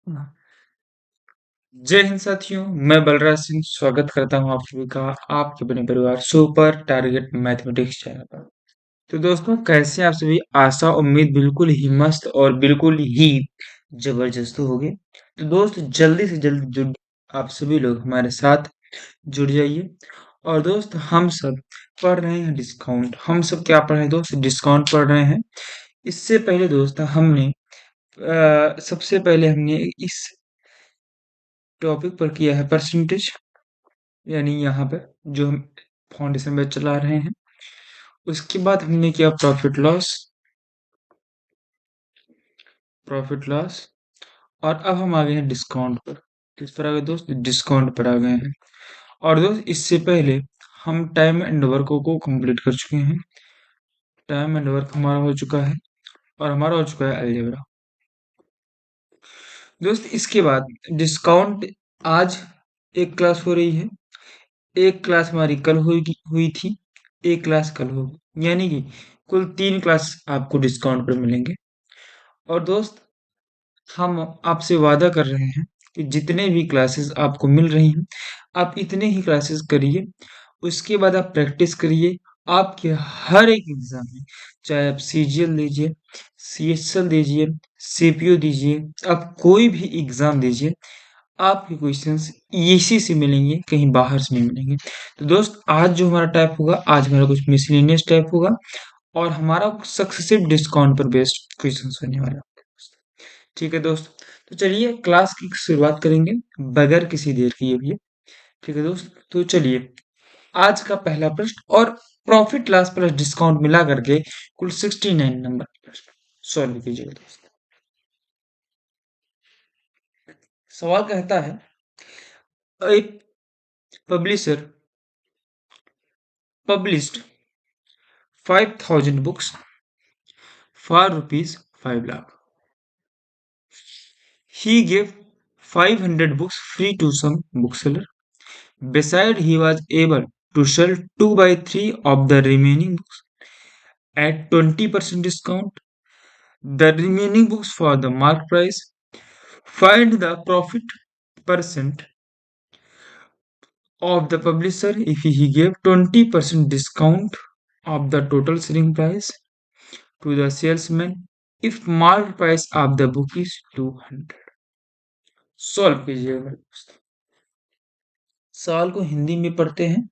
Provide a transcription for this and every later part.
जय हिंद साथियों, मैं बलराज सिंह स्वागत करता हूं आप सभी का आपके बने परिवार सुपर टारगेट मैथमेटिक्स चैनल पर। तो दोस्तों, कैसे आप सभी? आशा उम्मीद बिल्कुल ही मस्त और बिल्कुल ही जबरदस्त होगे। तो दोस्त, जल्दी से जल्दी जुड़ आप सभी लोग हमारे साथ जुड़ जाइए। और दोस्त, हम सब पढ़ रहे हैं डिस्काउंट। हम सब क्या पढ़ रहे हैं दोस्त? डिस्काउंट पढ़ रहे हैं। इससे पहले दोस्त हमने सबसे पहले हमने इस टॉपिक पर किया है परसेंटेज, यानी यहाँ पे जो हम फाउंडेशन बैच चला रहे हैं। उसके बाद हमने किया प्रॉफिट लॉस। और अब हम आ गए हैं डिस्काउंट पर। किस पर आ गए दोस्त? डिस्काउंट पर आ गए हैं। और दोस्त, इससे पहले हम टाइम एंड वर्क को कंप्लीट कर चुके हैं। टाइम एंड वर्क हमारा हो चुका है और हमारा हो चुका है अलजेब्रा। दोस्त, इसके बाद डिस्काउंट आज एक क्लास हो रही है। एक क्लास हमारी कल हुई हुई थी। एक क्लास कल होगी, यानी कि कुल 3 क्लास आपको डिस्काउंट पर मिलेंगे। और दोस्त, हम आपसे वादा कर रहे हैं कि जितने भी क्लासेस आपको मिल रही हैं, आप इतने ही क्लासेस करिए। उसके बाद आप प्रैक्टिस करिए। आपके हर एक एग्जाम में, चाहे आप सीजीएल दीजिए, सीएचएल दीजिए, सीपीयू दीजिए, आप कोई भी एग्जाम दीजिए, आपके क्वेश्चंस इसी से मिलेंगे, कहीं बाहर से नहीं मिलेंगे। तो दोस्त, आज जो हमारा टाइप होगा, आज हमारा कुछ मिसलेनियस टाइप होगा और हमारा सक्सेसिव डिस्काउंट पर बेस्ड क्वेश्चंस होने वाला है। ठीक है दोस्त, तो चलिए क्लास की शुरुआत करेंगे बगैर किसी देर किए हुए। ठीक है दोस्त, तो चलिए आज का पहला प्रश्न और प्रॉफिट लॉस प्लस डिस्काउंट मिला करके कुल 69 नंबर का प्रश्न सॉल्व कीजिएगा दोस्त। सवाल कहता है, एक publisher published 5,000 books for rupees 5 lakh. He gave 500 books free to some bookseller. Besides, he was able to sell 2 by 3 of the remaining books at 20% discount. The remaining books for the mark price. Find the profit percent of the publisher if he gave 20% discount of the total selling price to the salesman if mark price of the book is 200. Solve कीजिएगा। सवाल को हिंदी में पढ़ते हैं।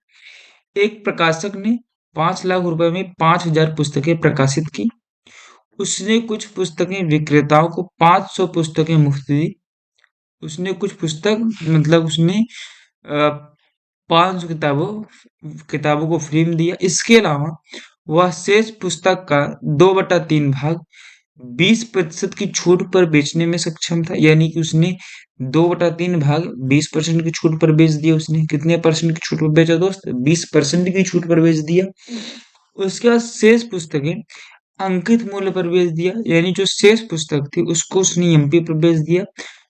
एक प्रकाशक ने 5 लाख रुपए में 5,000 पुस्तकें प्रकाशित की। उसने कुछ पुस्तकें विक्रेताओं को 500 पुस्तकें मुफ्त दी। उसने कुछ पुस्तक मतलब उसने 500 किताबों को फ्री में दिया। इसके अलावा वह शेष पुस्तक का 2/3 भाग 20% की छूट पर बेचने में सक्षम था, यानी कि उसने 2/3 भाग 20% की छूट पर बेच दिया। उसने कितने परसेंट की छूट पर बेचा दोस्त? 20% की छूट पर बेच दिया। उसके बाद शेष पुस्तकें अंकित मूल्य पर बेच दिया, यानी जो शेष पुस्तक थी उसको उसने एमपी पर बेच दिया,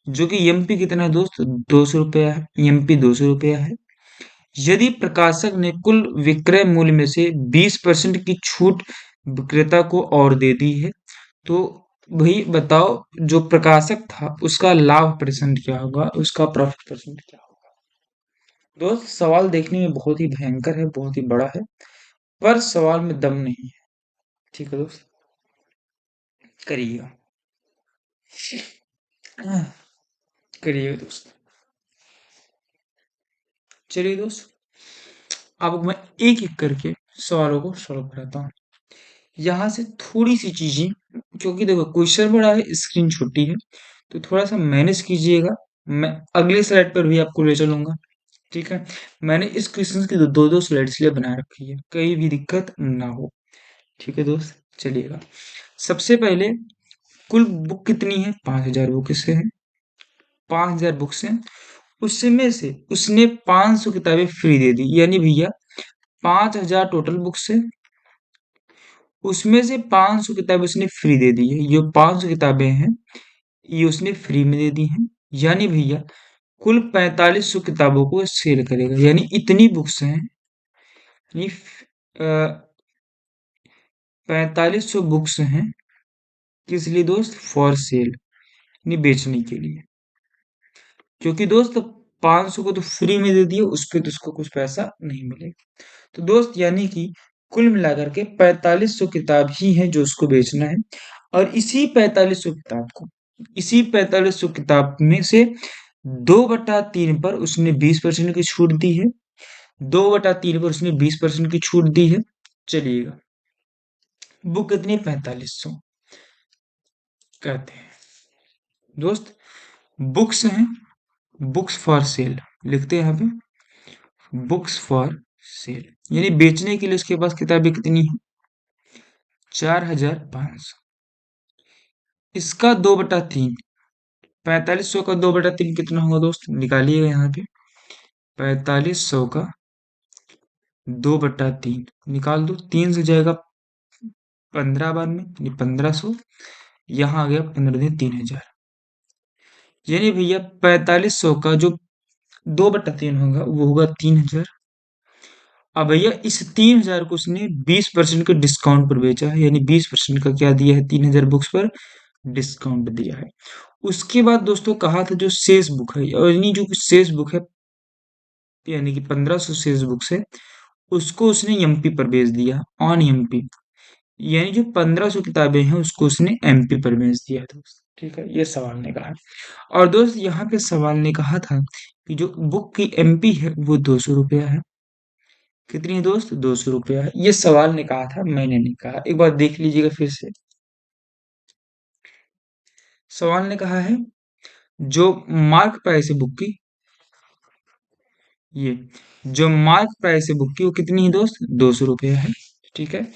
जो कि एमपी कितना है दोस्त? 200 रुपया है। एमपी 200 रुपया है। यदि प्रकाशक ने कुल विक्रय मूल्य में से 20% की छूट विक्रेता को और दे दी है, तो भाई बताओ, जो प्रकाशक था उसका लाभ परसेंट क्या होगा, उसका प्रॉफिट परसेंट क्या होगा? दोस्त, सवाल देखने में बहुत ही भयंकर है, बहुत ही बड़ा है, पर सवाल में दम नहीं है। ठीक है दोस्त, करिएगा। करिएगा दोस्त। चलिए दोस्त, अब मैं एक एक करके सवालों को सॉल्व कराता हूँ। यहाँ से थोड़ी सी चीजें, क्योंकि देखो क्वेश्चन बड़ा है, स्क्रीन छोटी है, तो थोड़ा सा मैनेज कीजिएगा। मैं अगले स्लाइड पर भी आपको ले चलूंगा। ठीक है, मैंने इस क्वेश्चन की दो दो स्लाइड इसलिए बना रखी है, कहीं भी दिक्कत ना हो। ठीक है दोस्त, चलिएगा। सबसे पहले, कुल बुक कितनी है? 5,000 बुक से है। 5,000 बुक से उसमें से उसने 500 किताबें फ्री दे दी, यानी भैया 5,000 टोटल बुक्स है, उसमें से 500 किताबें उसने फ्री दे दी है। ये 500 किताबें हैं, ये उसने फ्री में दे दी हैं, यानी भैया कुल 4500 किताबों को सेल करेगा। यानी इतनी बुक्स हैं, यानी 4500 बुक्स हैं। किस लिए दोस्त? फॉर सेल, यानी बेचने के लिए। क्योंकि दोस्त 500 को तो फ्री में दे दिए, उस पे तो उसको कुछ पैसा नहीं मिलेगा। तो दोस्त यानी कि कुल मिलाकर के 4500 किताब ही है जो उसको बेचना है। और इसी 4500 किताब में से 2/3 पर उसने 20% की छूट दी है। 2/3 पर उसने 20% की छूट दी है। चलिएगा, बुक कितनी? 4500 कहते हैं दोस्त। बुक्स हैं, बुक्स फॉर सेल लिखते हैं यहाँ पे, बुक्स फॉर सेल, यानी बेचने के लिए उसके पास किताबें कितनी है? 4500। इसका 2/3, 4500 का 2/3 कितना होगा दोस्त? निकालिएगा यहाँ पे। 4500 का 2/3 निकाल दो, 3 से जाएगा 15 बार में, यानी 1500। यहाँ आ गया 15 दिन 3000, यानी भैया 4500 का जो 2/3 होगा वो होगा 3000। अब भैया इस 3000 को उसने 20% के डिस्काउंट पर बेचा है, यानी 20% का क्या दिया है? 3000 बुक्स पर डिस्काउंट दिया है। उसके बाद दोस्तों कहा था जो शेष बुक है, और यानी जो शेष बुक है, यानी कि 1500 शेष बुक्स है, उसको उसने एमपी पर बेच दिया, ऑन एमपी। यानी जो 1500 किताबें हैं उसको उसने एमपी पर बेच दिया दोस्त। ठीक है, ये सवाल ने कहा। और दोस्त यहाँ पे सवाल ने कहा था कि जो बुक की एमपी है वो 200 रुपया है। कितनी है दोस्त? 200 रुपया है। ये सवाल ने कहा था, मैंने नहीं कहा। एक बार देख लीजिएगा फिर से। सवाल ने कहा है जो मार्क प्राइस है बुक की, ये जो मार्क प्राइस है बुक की वो कितनी है दोस्त? 200 रुपया है। ठीक है।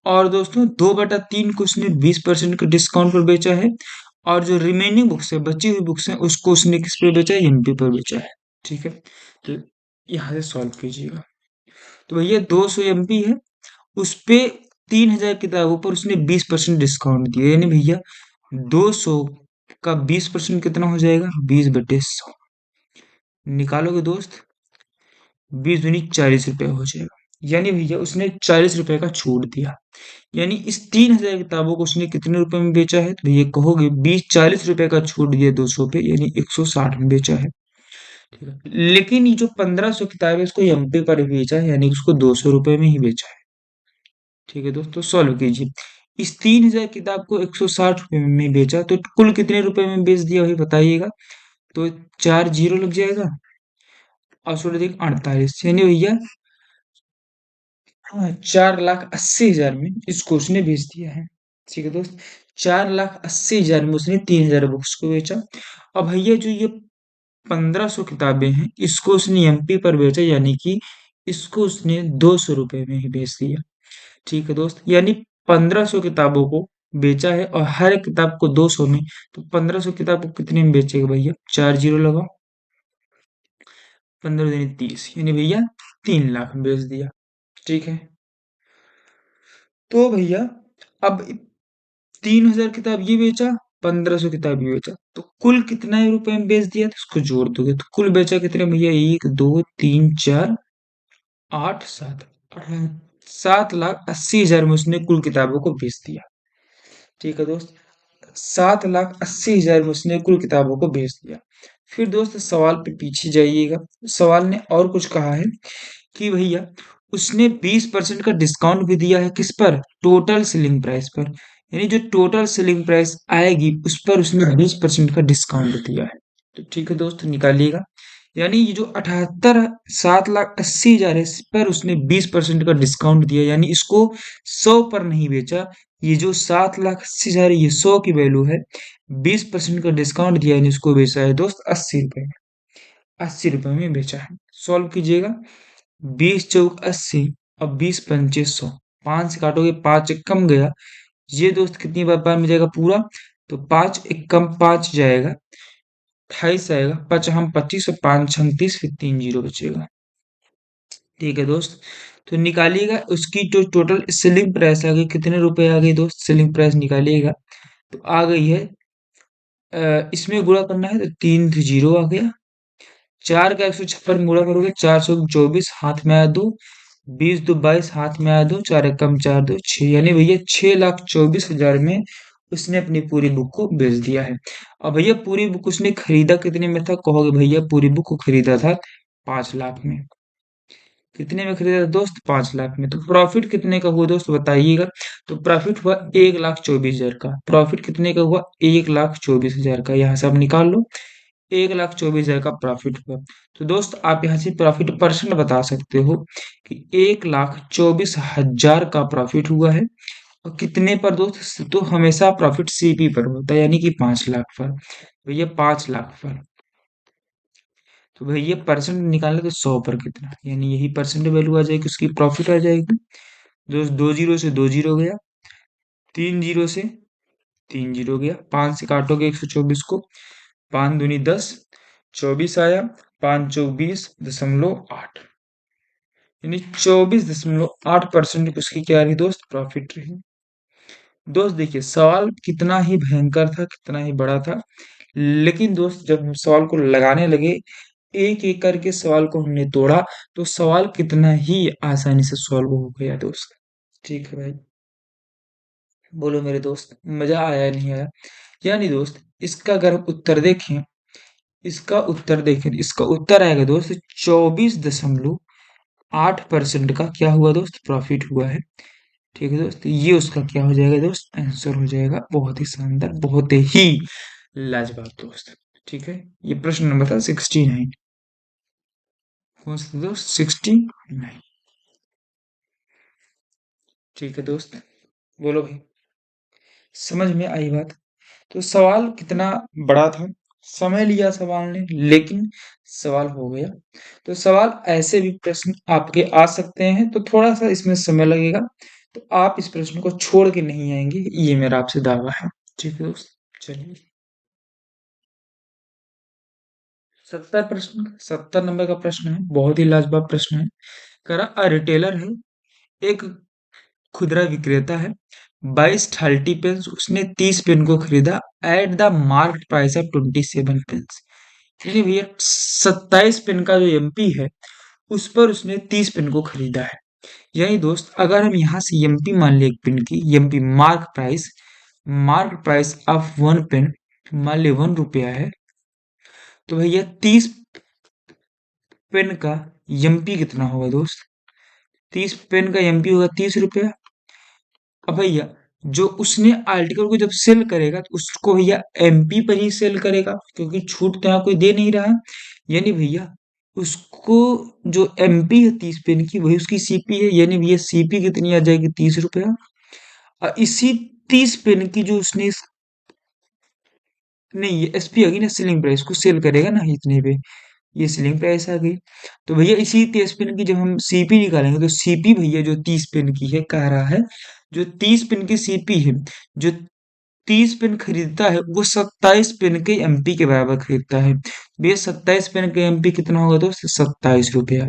और दोस्तों 2/3 को उसने 20% के डिस्काउंट पर बेचा है। और जो रिमेनिंग बुक्स है, बची हुई बुक्स है, उसको उसने किस पे बेचा है? एमपी पर बेचा है। ठीक है, तो यहाँ से सॉल्व कीजिएगा। तो भैया 200 एमपी है, उस पे 3000 किताबों पर उसने 20% डिस्काउंट दिया, यानी भैया 200 का 20% कितना हो जाएगा? 20/100 निकालोगे दोस्त, 20 दूनी 40 रुपया हो जाएगा। यानी भैया उसने 40 रुपए का छूट दिया। यानी इस 3000 किताबों को उसने कितने रुपए में बेचा है? तो भैया कहोगे 40 रुपए का छूट दिया 200 पे, यानी 160 में बेचा है। ठीक है, लेकिन ये जो 1500 किताब है उसको एमपी पर बेचा है, यानी उसको 200 रुपए में ही बेचा है। ठीक है दोस्तों, सॉल्व कीजिए। इस 3000 किताब को 160 रुपए में बेचा, तो कुल कितने रुपए में बेच दिया वही बताइएगा। तो 4 जीरो लग जाएगा, और 16×48, यानी भैया 4,80,000 में इसको उसने बेच दिया है। ठीक है दोस्त, 4,80,000 में उसने 3000 बुक्स को बेचा। अब भैया जो ये 1500 किताबें हैं इसको उसने एमपी पर बेचा, यानी कि इसको उसने 200 रुपए में ही बेच दिया। ठीक है दोस्त, यानी 1500 किताबों को बेचा है और हर एक किताब को 200 में। तो 1500 किताब को कितने में बेचेगा भैया? 4 जीरो लगाओ, 15 दूनी 30, यानी भैया 3 लाख में बेच दिया। ठीक है, तो भैया अब 3000 किताब ये बेचा, 1500 किताब ये बेचा, तो कुल कितना रुपए में बेच दिया? तो इसको जोड़ दोगे तो कुल बेचा कितने भैया? 1 2 3 4 8 7, 7,80,000 में उसने कुल किताबों को बेच दिया। ठीक है दोस्त, 7,80,000 में उसने कुल किताबों को बेच दिया। फिर दोस्त सवाल पे पीछे जाइएगा। सवाल ने और कुछ कहा है कि भैया उसने 20% का डिस्काउंट भी दिया है, किस पर? टोटल सेलिंग प्राइस पर। यानी जो टोटल सेलिंग प्राइस आएगी उस पर उसने 20% का डिस्काउंट दिया है। तो ठीक है दोस्त, निकालिएगा। यानी ये जो 7,80,000 है इस पर उसने 20% का डिस्काउंट दिया, यानी इसको 100 पर नहीं बेचा। ये जो 7,80,000 है ये 100 की वैल्यू है, 20% का डिस्काउंट दिया, यानी इसको बेचा है दोस्त 80 रुपए में। 80 रुपए में बेचा है। सॉल्व कीजिएगा। 20 × 4 = 80, अब 20 × 5 = 100। 5 से काटोगे 5 एक कम गया, ये दोस्त कितनी बार में जाएगा पूरा? तो 5 एक कम 5 जाएगा, 28 आएगा। 5 हम 25 और 5 हम 30, फिर 3 जीरो बचेगा। ठीक है दोस्त, तो निकालिएगा उसकी जो टोटल सेलिंग प्राइस आ गई, कितने रुपए आ गई दोस्त? सेलिंग प्राइस निकालिएगा तो आ गई है, इसमें गुणा करना है तो 3 जीरो आ गया। 4 का 156 गुणा करोगे, 424 हाथ में आया 2, 20 2 22 हाथ में आया 2, 4 एक कम 4 2 6, यानी भैया 6,24,000 में उसने अपनी पूरी बुक को बेच दिया है। और भैया पूरी बुक उसने खरीदा कितने में था, कहोगे भैया पूरी बुक को खरीदा था 5 लाख में। कितने में खरीदा था दोस्त, 5 लाख में। तो प्रॉफिट कितने का हुआ दोस्त बताइएगा। तो प्रॉफिट हुआ 1,24,000 का। प्रॉफिट कितने का हुआ, 1,24,000 का। यहाँ से आप निकाल लो, 1,24,000 का प्रॉफिट हुआ। तो दोस्त आप यहाँ से प्रॉफिट परसेंट बता सकते हो कि 1,24,000 का प्रॉफिट हुआ है। और कितने पर दोस्त, तो हमेशा प्रॉफिट सीपी पर होता है, यानी कि 5 लाख पर। भैया 5 लाख पर। तो भैया परसेंट निकालने तो 100 पर कितना, यानी यही परसेंट वैल्यू आ जाएगी, उसकी प्रॉफिट आ जाएगी। दोस्त 2 जीरो से 2 जीरो गया, 3 जीरो से 3 जीरो गया, 5 से काटोगे 124 को, 5 दूनी 10, 24 आया, 5 चौक 20.8, यानी 24.8% उसकी क्या रही दोस्त, प्रॉफिट रही। दोस्त देखिए सवाल कितना ही भयंकर था, कितना ही बड़ा था, लेकिन दोस्त जब हम सवाल को लगाने लगे, एक एक करके सवाल को हमने तोड़ा, तो सवाल कितना ही आसानी से सॉल्व हो गया दोस्त। ठीक है भाई, बोलो मेरे दोस्त, मजा आया या नहीं आया। यानी दोस्त इसका अगर हम उत्तर देखें, इसका उत्तर आएगा दोस्त 24.8% का क्या हुआ दोस्त, प्रॉफिट हुआ है। ठीक है दोस्त, ये उसका क्या हो जाएगा दोस्त, आंसर हो जाएगा। बहुत ही शानदार, बहुत ही लाजवाब दोस्त। ठीक है, ये प्रश्न नंबर था 69। कौन सा दोस्त, 69। ठीक है दोस्त, बोलो भाई, समझ में आई बात। तो सवाल कितना बड़ा था, समय लिया सवाल ने, लेकिन सवाल हो गया। तो सवाल ऐसे भी प्रश्न आपके आ सकते हैं, तो थोड़ा सा इसमें समय लगेगा। तो आप इस प्रश्न को छोड़ के नहीं आएंगे, ये मेरा आपसे दावा है। ठीक है दोस्त, चलिए। 70 नंबर का प्रश्न है, बहुत ही लाजवाब प्रश्न है। करा अ रिटेलर है, एक खुदरा विक्रेता है, 22 30 पेन, उसने 30 पेन को खरीदा at the mark price of 27 pen. यानी भैया 27 पेन का जो एमपी है, उस पर उसने 30 पेन को खरीदा है। यानी दोस्त अगर हम यहाँ से एमपी मान ले, एक पेन की MP mark price of 1 pen मान ले 1 रुपया है, तो भैया 30 पेन का एमपी कितना होगा दोस्त, 30 पेन का एमपी होगा 30 रुपया। अब भैया जो उसने आर्टिकल को जब सेल करेगा, तो उसको भैया एमपी पर ही सेल करेगा, क्योंकि छूट तो यहाँ कोई दे नहीं रहा। यानी भैया उसको जो एमपी है 30 पेन की, वही उसकी सीपी है। यानी भैया सीपी कितनी आ जाएगी, 30 रुपया। और इसी 30 पेन की जो उसने नहीं, ये एसपी आ गई ना, सेलिंग प्राइस, को सेल करेगा ना इतने पे, ये सेलिंग प्राइस आ गई। तो भैया इसी 30 पेन की जब हम सीपी निकालेंगे, तो सीपी भैया जो 30 पेन की है, कह रहा है जो 30 पेन की सीपी है, जो 30 पेन खरीदता है, वो 27 पेन के एमपी के बराबर खरीदता है। भैया 27 पेन के एमपी कितना होगा दोस्त, 27 रुपया।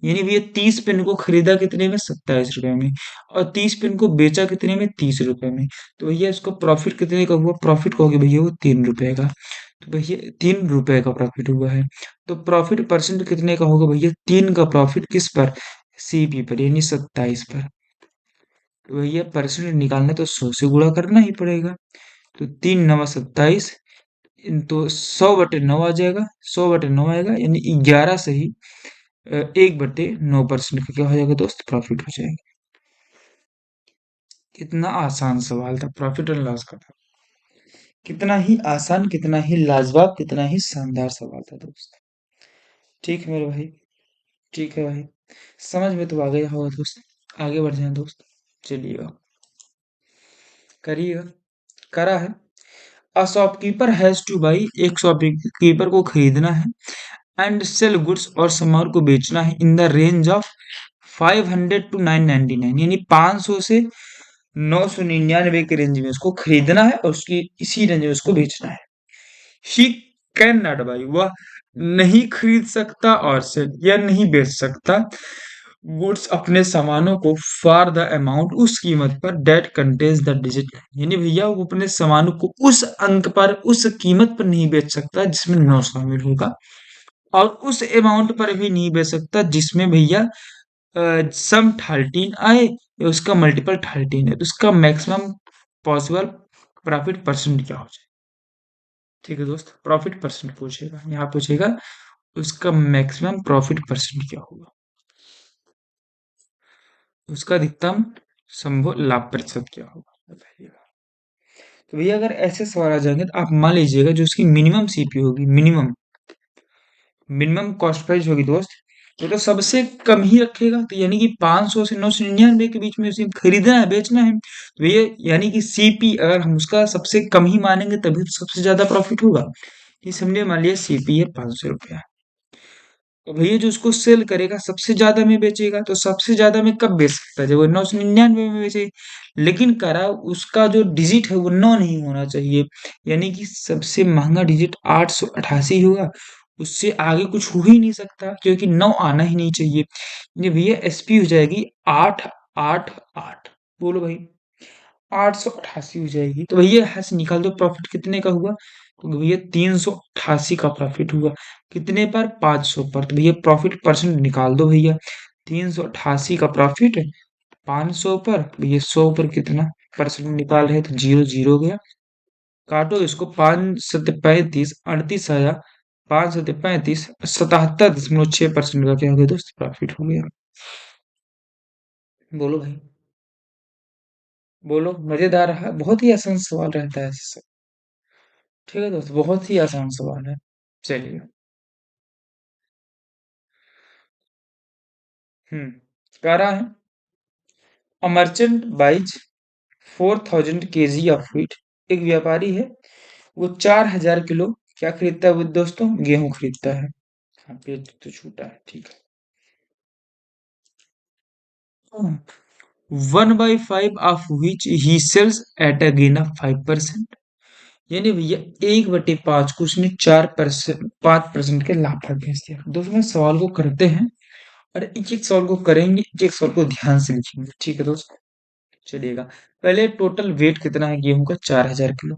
यानी भैया 30 पेन को खरीदा कितने में, 27 रुपए में। और 30 पेन को बेचा कितने में, 30 रुपए में। तो भैया इसको प्रॉफिट कितने का हुआ, प्रॉफिट कहोगे भैया वो 3 रुपए का। तो भैया 3 रुपए का प्रॉफिट हुआ है। तो प्रॉफिट परसेंट कितने का होगा भैया, 3 का प्रॉफिट किस पर, सीपी पर, यानी 27 पर। तो भैया परसेंट निकालना तो 100 से गुणा करना ही पड़ेगा। तो 3 9 27, तो 100/9 आ जाएगा, 100/9 आएगा, यानी 11 से ही 1/9% का क्या हो जाएगा दोस्त, प्रॉफिट हो जाएगा। कितना आसान सवाल था, प्रॉफिट एंड लॉस का था। कितना ही आसान, कितना ही लाजवाब, कितना ही शानदार सवाल था दोस्त। ठीक है मेरे भाई, ठीक है भाई, समझ में तो आ गया होगा दोस्त। आगे बढ़ जाए दोस्त, चलिएगा, करिएगा, करा है। A shopkeeper has two by, एक शॉपकीपर को खरीदना है, एंड सेल गुड्स, और सामान को बेचना है, in the range of 500 to 999, यानी 500 से 999 के रेंज में उसको खरीदना है, और उसकी इसी रेंज में उसको बेचना है। ही कैन नॉट बाई, वह नहीं खरीद सकता और सेल, या नहीं बेच सकता गुड्स, अपने सामानों को, फॉर द अमाउंट, उस कीमत पर, डेट कंटेन्स द डिजिट। यानी भैया वो अपने सामानों को उस अंक पर, उस कीमत पर नहीं बेच सकता जिसमें 9 शामिल होगा, और उस अमाउंट पर भी नहीं बेच सकता जिसमें भैया सम 13 आए, या उसका मल्टीपल 13 है। तो उसका मैक्सिमम पॉसिबल प्रॉफिट परसेंट क्या हो जाए। ठीक है दोस्त, प्रॉफिट परसेंट पूछेगा, यहाँ पूछेगा उसका मैक्सिमम प्रॉफिट परसेंट क्या होगा, उसका अधिकतम संभव लाभ प्रतिशत क्या होगा बताइएगा। तो भैया अगर ऐसे सवाल आ जाएंगे तो आप मान लीजिएगा जो उसकी मिनिमम सीपी होगी, मिनिमम मिनिमम कॉस्ट प्राइस होगी दोस्त, तो सबसे कम ही रखेगा, तो यानी कि 500 से 999 के बीच में उसे खरीदना है बेचना है, तो ये यानी कि सीपी अगर हम उसका सबसे कम ही मानेंगे तभी तो सबसे ज्यादा प्रॉफिट होगा। ये समझे, मान लिया सीपी है 500 रुपया, तो भैया जो उसको सेल करेगा सबसे ज्यादा में बेचेगा, तो सबसे ज्यादा में कब बेच सकता है, जब वो 999 में बेचे। लेकिन करा उसका जो डिजिट है वो 9 नहीं होना चाहिए, यानी कि सबसे महंगा डिजिट 888 होगा, उससे आगे कुछ हो ही नहीं सकता, क्योंकि 9 आना ही नहीं चाहिए। ये भैया एसपी हो जाएगी 888, बोलो भाई 888 हो जाएगी, तो भैया यहाँ से निकाल दो प्रॉफिट कितने का हुआ, तो भैया 388 का प्रॉफिट हुआ, कितने पर 500 पर, तो भैया प्रॉफिट परसेंट निकाल दो भैया, 388 का प्रॉफिट 500 पर, भैया 100 पर कितना परसेंट निकाल रहे हैं, तो जीरो जीरो गया, काटो इसको, 5 सत्ते 35, 38 आया, 5 सत्ते 35, 77.6% का क्या हो गया दोस्त, प्रॉफिट हो गया। बोलो भाई, बोलो, मजेदार रहा, बहुत ही आसान सवाल रहता है ऐसे। ठीक है दोस्त, बहुत ही आसान सवाल है। चलिए। हम्म, कह रहा है a merchant buys 4000 kg of wheat, एक व्यापारी है वो 4000 किलो क्या खरीदता है वो दोस्तों, गेहूं खरीदता है। हाँ, पेज तो छूटा है, ठीक है। 1/5 of which he sells at a gain of 5%, यानी भैया 1/5 को उसने 4%, 5% के लाभ पर बेच दिया। दोस्तों मैं सवाल को करते हैं और एक एक सवाल को करेंगे, एक एक सवाल को ध्यान से लिखेंगे, ठीक है दोस्त। चलिएगा, पहले टोटल वेट कितना है गेहूं का, 4000 किलो,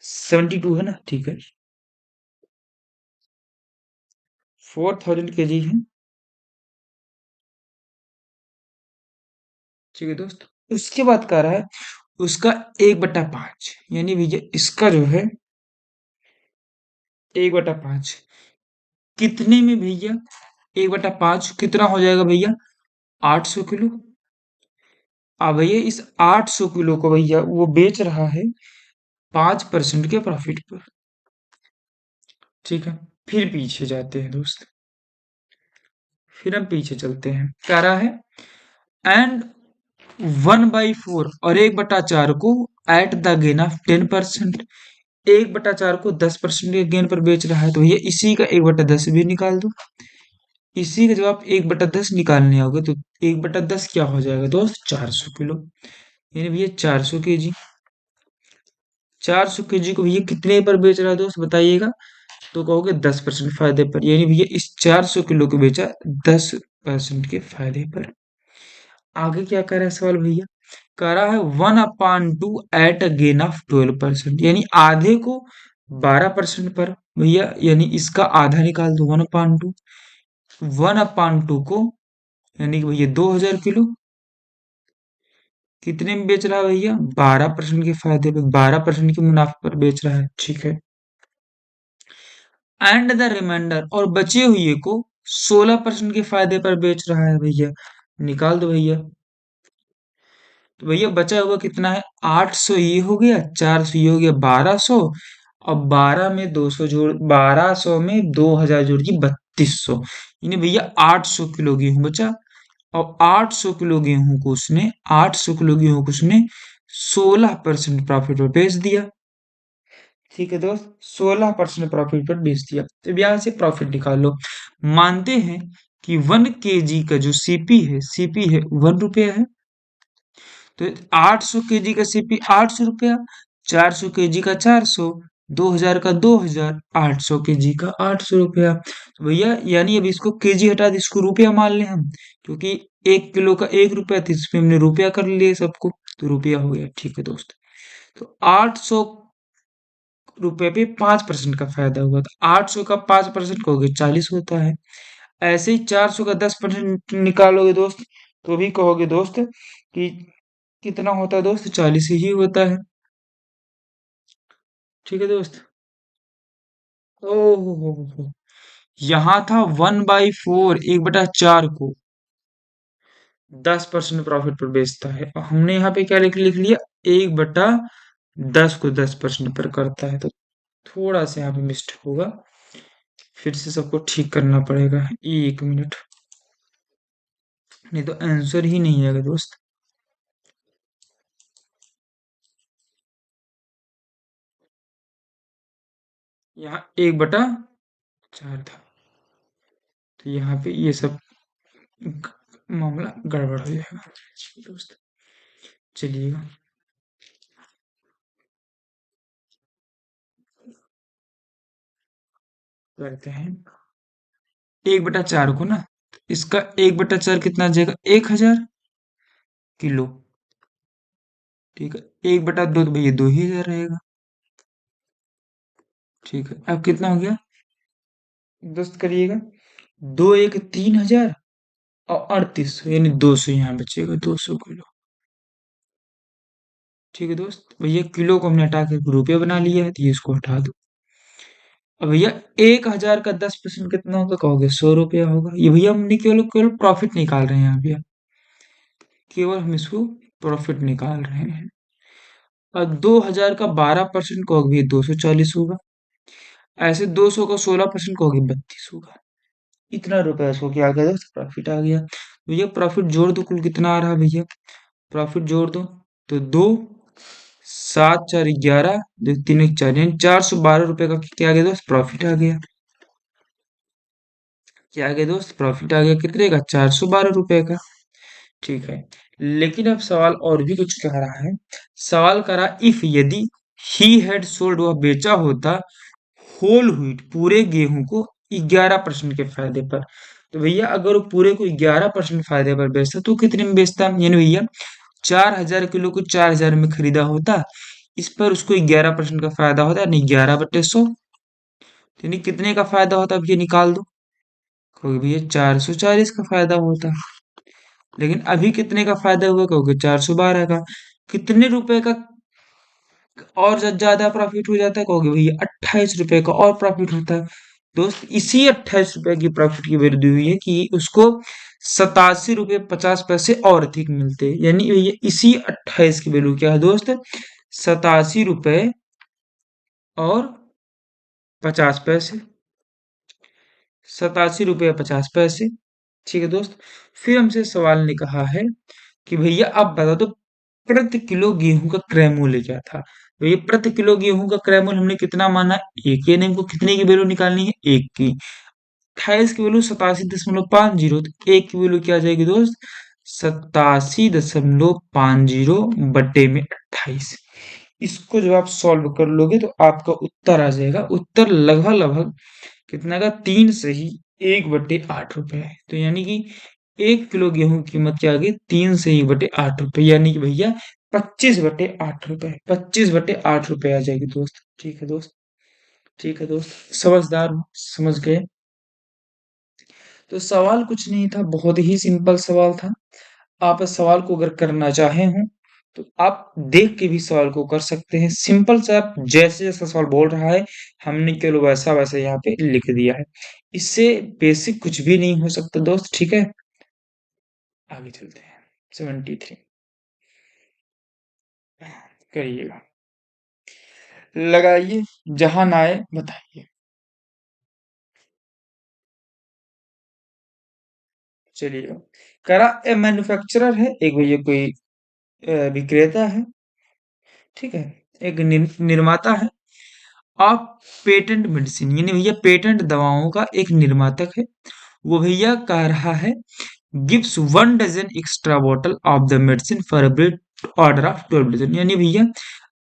72 है ना, ठीक है। 4000 kg है, ठीक है दोस्त। उसके बाद कह रहा है उसका 1/5, यानी भैया इसका जो है 1/5 कितने में भैया, 1/5 कितना हो जाएगा भैया, 800 किलो। अब भैया इस 800 किलो को भैया वो बेच रहा है 5% के प्रॉफिट पर, ठीक है। फिर पीछे जाते हैं दोस्त, फिर हम पीछे चलते हैं, क्या रहा है एंड 1/4 और 1/4 को एट द गेन ऑफ 10%, 1/4 को 10% के गेन पर बेच रहा है, तो भैया इसी का 1/10 भी निकाल दो। इसी का जब आप 1/10 निकालने आओगे तो 1/10 क्या हो जाएगा दोस्त, 400 किलो, यानी भैया 400 kg, 400 kg को भैया कितने पर बेच रहा है दोस्त बताइएगा, तो कहोगे 10% फायदे पर, यानी भैया इस 400 किलो को बेचा 10% के फायदे पर। आगे क्या कह रहा है सवाल भैया, कह रहा है 1/2 एट अ गेन ऑफ 12%, यानी आधे को 12% पर भैया, यानी इसका आधा निकाल दो, 1/2, 1/2 को यानी कि भैया 2000 किलो कितने में बेच रहा है भैया, 12% के फायदे पे, 12% के मुनाफे पर बेच रहा है, ठीक है। एंड द रिमाइंडर और बचे हुए को 16% के फायदे पर बेच रहा है भैया, निकाल दो भैया। तो भैया बचा हुआ कितना है, 800 ये हो गया, 400 ये हो गया, 1200, और 12 में 200 जोड़, 1200 में 2000 जोड़ की 3200, यानी भैया 800 किलो गेहूं बचा। और 800 किलो गेहूं को उसने 800 किलो गेहूं को उसने 16% प्रॉफिट पर बेच दिया, ठीक है दोस्त, 16% प्रॉफिट पर बेच दिया। तो अब यहाँ से प्रॉफिट निकाल लो। मानते हैं कि 1 kg का जो सीपी है 1 रुपया है, तो 800 kg का सीपी 800 रुपया, 400 kg का 400, 2000 का 2000, 800 kg का 800 रुपया, तो भैया यानी अब इसको केजी हटा दे, इसको रुपया मान लें हम, क्योंकि 1 किलो का 1 रुपया था, इसमें हमने रुपया कर लिए सबको, तो रुपया हो गया, ठीक है दोस्त। तो 800 रुपये पे 5% का फायदा हुआ, तो 800 का 5% कहोगे 40 होता है। ऐसे ही 400 का 10% निकालोगे दोस्त, तो भी कहोगे दोस्त कि कितना होता है दोस्त, 40 ही होता है। ठीक है दोस्त। ओहो, यहाँ था 1/4, 1/4 को 10% प्रॉफिट पर बेचता है, और हमने यहाँ पे क्या लिख लिख लिया, 1/10 को 10% पर करता है, तो थोड़ा सा यहाँ पे मिस्टेक होगा। फिर से सबको ठीक करना पड़ेगा, 1 मिनट, नहीं तो आंसर ही नहीं आएगा दोस्त। यहाँ 1/4 था, तो यहाँ पे ये सब मामला गड़बड़ हो जाएगा दोस्त। चलिएगा, करते हैं 1/4 को ना, इसका 1/4 कितना आ जाएगा, 1000 किलो। ठीक है, 1/2 तो भैया 2000 रहेगा। ठीक है, अब कितना हो गया दोस्त, करिएगा, 2 1 3000 और 3800, यानी 200 यहाँ बचेगा, 200 किलो। ठीक है दोस्त, भैया किलो को हमने हटा के रुपये बना लिया है, तो ये इसको हटा दो। अब भैया 1000 का 10% कितना होगा कहोगे, 100 रुपया होगा। ये भैया हमने केवल केवल प्रॉफिट निकाल रहे हैं यहाँ पे, केवल हम इसको प्रॉफिट निकाल रहे हैं। और 2000 का 12% कहोगे भैया 240 होगा। ऐसे 200 का 16% कहोगे 32 होगा। इतना रुपया इसको क्या आ गया दोस्त, प्रॉफिट आ गया। भैया प्रॉफिट जोड़ दो, कुल कितना आ रहा है भैया, प्रॉफिट जोड़ दो, तो 2 7 4 11, 2 3 1 4, यानी 412 रुपए का क्या आ गया दोस्त, प्रॉफिट आ गया। क्या आ गया दोस्त, प्रॉफिट आ गया, कितने का, 412 रुपए का। ठीक है, लेकिन अब सवाल और भी कुछ कह रहा है। सवाल कह रहा, इफ यदि ही हैड सोल्ड, वह बेचा होता होल व्हीट, पूरे गेहूं को 11% के फायदे पर। तो भैया अगर वो पूरे को 11% फायदे पर बेचता तो कितने में बेचता, यानी भैया 4000 किलो को 4000 में खरीदा होता, इस पर उसको 11% का फायदा होता, यानी 11/100, यानी कितने का फायदा होता, अब ये निकाल दो। कहोगे भैया 440 का फायदा होता, लेकिन अभी कितने का फायदा हुआ, कहोगे 412 का। कितने रुपए का और ज्यादा प्रॉफिट हो जाता है, कहोगे भैया 28 रुपए का और प्रॉफिट होता है। दोस्त इसी 28 रुपए की प्रॉफिट की वृद्धि हुई है कि उसको 87 रुपए 50 पैसे और अधिक मिलते हैं, यानी भैया इसी 28 की वैल्यू क्या है दोस्त, 87 रुपए और 50 पैसे, 87 रुपये 50 पैसे। ठीक है दोस्त, फिर हमसे सवाल ने कहा है कि भैया आप बता दो, प्रति किलो गेहूं का क्रय मूल्य क्या था। भैया प्रति किलो गेहूं का क्रय मूल्य हमने कितना माना, एक, यानी हमको कितने की वैल्यू निकालनी है, एक की। 28 की वैल्यू 87.50, तो एक की वैल्यू क्या आ जाएगी दोस्त, 87.50 बटे में 28। इसको जब आप सॉल्व कर लोगे तो आपका उत्तर आ जाएगा, उत्तर लगभग लगभग कितना का, 3 से ही 1/8 रुपए है। तो यानी कि 1 किलो गेहूं की कीमत क्या आ गई, 3 से ही 1/8 रुपए, यानी कि भैया 25/8 रुपए, 25/8 रुपए आ जाएगी दोस्त। ठीक है दोस्त, ठीक है दोस्त, समझदार हो, समझ गए। तो सवाल कुछ नहीं था, बहुत ही सिंपल सवाल था। आप इस सवाल को अगर करना चाहे हो तो आप देख के भी सवाल को कर सकते हैं, सिंपल सा, आप जैसे जैसा सवाल बोल रहा है हमने केवल वैसा वैसा यहाँ पे लिख दिया है। इससे बेसिक कुछ भी नहीं हो सकता दोस्त। ठीक है, आगे चलते हैं, 73 करिएगा, लगाइए, जहां ना आए बताइए। चलिए, करा ए मैन्युफैक्चरर है एक, भैया कोई विक्रेता है, ठीक है, एक निर्माता है, आप पेटेंट मेडिसिन, यानी भैया पेटेंट दवाओं का एक निर्मातक है। वो भैया कह रहा है, gives 1 dozen extra bottle of the medicine for every order of 12 dozen, यानी भैया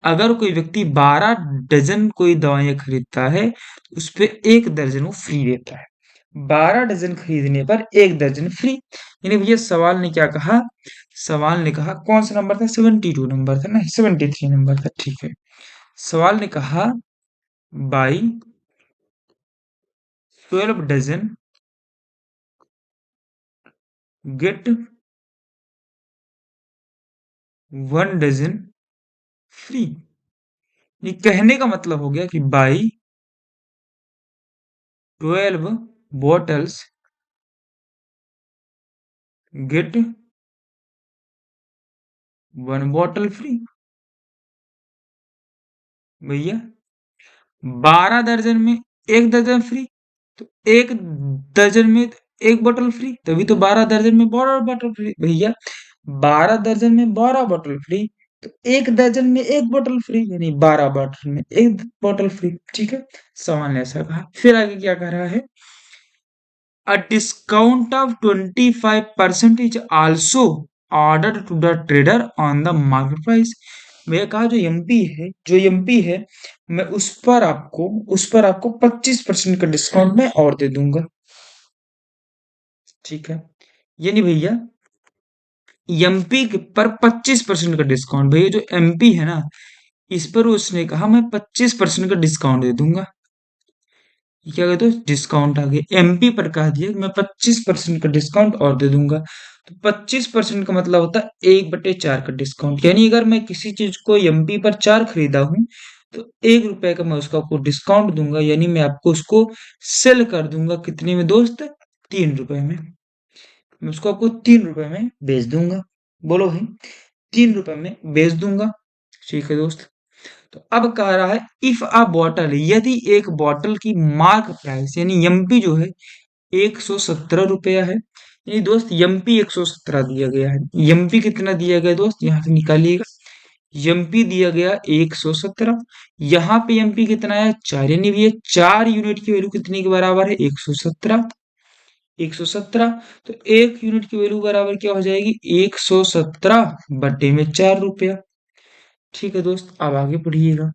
अगर कोई व्यक्ति 12 डजन कोई दवाइयाँ खरीदता है, उस पे 1 दर्जन वो फ्री देता है। 12 डजन खरीदने पर 1 दर्जन फ्री, यानी भैया सवाल ने क्या कहा, सवाल ने कहा कौन सा नंबर था, 72 नंबर था ना, 73 नंबर था, ठीक है। सवाल ने कहा, buy 12 dozen get 1 dozen free, ये कहने का मतलब हो गया कि buy 12 bottles get 1 bottle free. भैया 12 दर्जन में एक दर्जन फ्री, तो एक दर्जन में एक बोतल फ्री, तभी तो 12 दर्जन में 12 बोतल फ्री भैया। 12 दर्जन में 12 बोतल फ्री, तो एक दर्जन में एक बोतल फ्री, यानी 12 बोतल में एक बोतल फ्री। ठीक है, सवाल ने ऐसा कहा। फिर आगे क्या कह रहा है, a discount of 25% is also order to the trader on the market price. भैया कहा जो एमपी है मैं उस पर आपको 25% का डिस्काउंट मैं और दे दूंगा। ठीक है, यानी भैया एमपी पर 25% का डिस्काउंट। भैया जो एमपी है ना, इस पर उसने कहा मैं 25% का डिस्काउंट दे दूंगा। ये क्या कहते हो, डिस्काउंट आ गया। एमपी पर कह दिया कि मैं 25% का डिस्काउंट और दे दूंगा। तो 25% का मतलब होता है 1/4 का डिस्काउंट, यानी अगर मैं किसी चीज को एमपी पर 4 खरीदा हूं, तो 1 रुपए का मैं उसको आपको डिस्काउंट दूंगा, यानी मैं आपको उसको सेल कर दूंगा कितने में दोस्त, 3 रुपए में। मैं उसको आपको 3 रुपए में बेच दूंगा। बोलो भाई, 3 रुपए में बेच दूंगा। ठीक है दोस्त। तो अब कह रहा है इफ अ बॉटल, यदि एक बॉटल की मार्क प्राइस यानी एमपी जो है 117 रुपया है, यानी दोस्त एमपी 117 दिया गया है। एमपी कितना दिया गया दोस्त, यहाँ से निकालिएगा। एमपी दिया गया 117, यहाँ पे एमपी कितना है 4, यानी ये 4 यूनिट की वैल्यू कितने के बराबर है, 117। 117, तो 1 यूनिट की वैल्यू बराबर क्या हो जाएगी, 117/4 रुपया। ठीक है दोस्त, अब आगे बढ़िएगा।